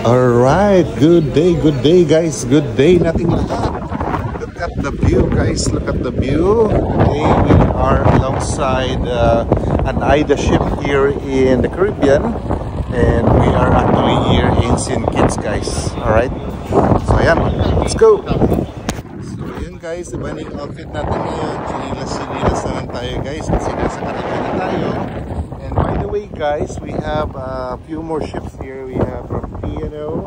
Alright, good day guys, good day, nating lahat. Look at the view guys, look at the view. Today we are alongside an AIDA ship here in the Caribbean. And we are actually here in St. Kitts guys, alright. So ayan, let's go. So ayan guys, iba na yung outfit natin ngayon. Sinilas naman tayo guys kasi nasa Caribbean na tayo. And by the way guys, we have a few more ships here. We have from P&O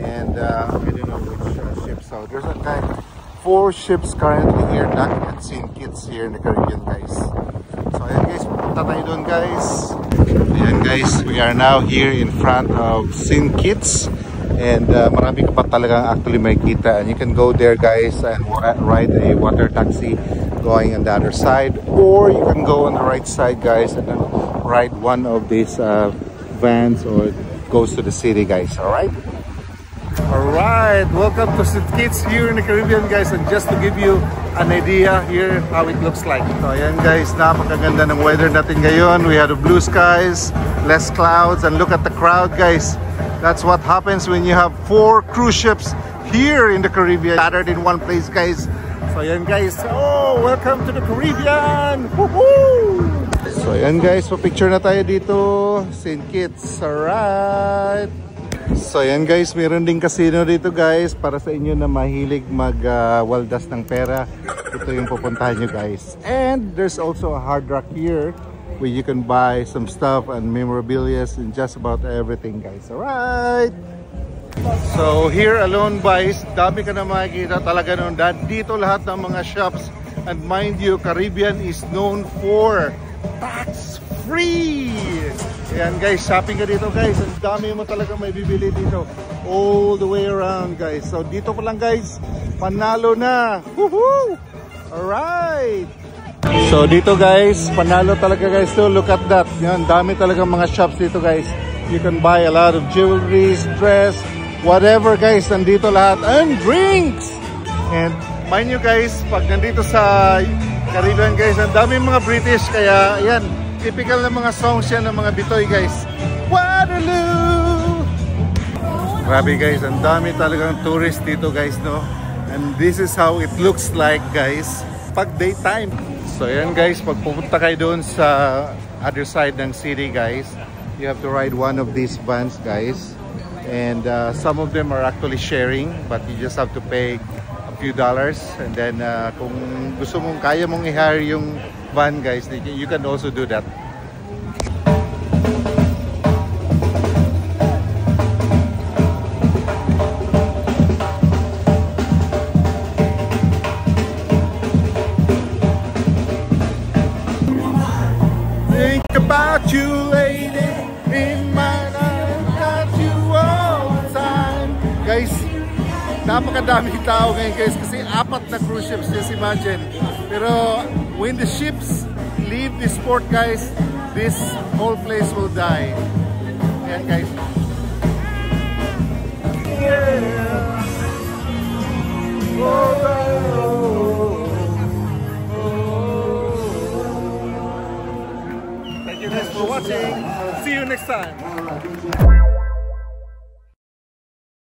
and I don't know which ships. So there's a kind of 4 ships currently here docked at St. Kitts here in the Caribbean guys. So ayan guys, pupunta tayo doon guys. Ayan guys, we are now here in front of St. Kitts. And marami ka pa talagang actually may kita. And you can go there guys and ride a water taxi going on the other side. Or you can go on the right side guys and then ride one of these vans or goes to the city guys. Alright? Alright, welcome to St. Kitts here in the Caribbean guys. And just to give you an idea here how it looks like. So ayan guys, napakaganda ng weather natin ngayon. We have the blue skies, less clouds, and look at the crowd guys. That's what happens when you have 4 cruise ships here in the Caribbean gathered in one place guys. So ayan guys, oh, welcome to the Caribbean! Woohoo! So ayan guys, pa-picture na tayo dito, St. Kitts, alright! So ayan guys, meron ding casino dito guys para sa inyo na mahilig mag-waldas ng pera. Ito yung pupuntahan nyo guys. And there's also a Hard Rock here where you can buy some stuff and memorabilia and just about everything guys. Alright! So here alone guys, dami ka na makikita talaga noon. Dito lahat ng mga shops. And mind you, Caribbean is known for tax-free! Ayan guys, shopping ka dito guys. Ang dami mo talaga may bibili dito. All the way around guys. So dito pa lang guys, panalo na! Woohoo! Alright! So dito guys, panalo talaga guys. So look at that. Yan, dami talaga mga shops dito guys. You can buy a lot of jewelry, dress, whatever guys. Nandito lahat. And drinks! And mind you guys, pag nandito sa Caribbean guys, ang dami mga British. Kaya yan, typical na mga songs yan ng mga Bitoy guys. Waterloo! Grabe guys, ang dami talagang tourist dito guys, no? And this is how it looks like guys pag daytime. So yan guys, pag pupunta kayo doon sa other side ng city guys, you have to ride one of these vans guys. And some of them are actually sharing, but you just have to pay a few dollars. And then kung gusto mong, kaya mong i-hire yung van guys, you can also do that. Think about you lady, in my life, got you all the time. Guys, napakadaming tao ngayon guys kasi 4 na cruise ships, just imagine. Pero when the ships leave this port guys, this whole place will die. Ayan guys. Yeah. Thank you guys for watching. See you next time.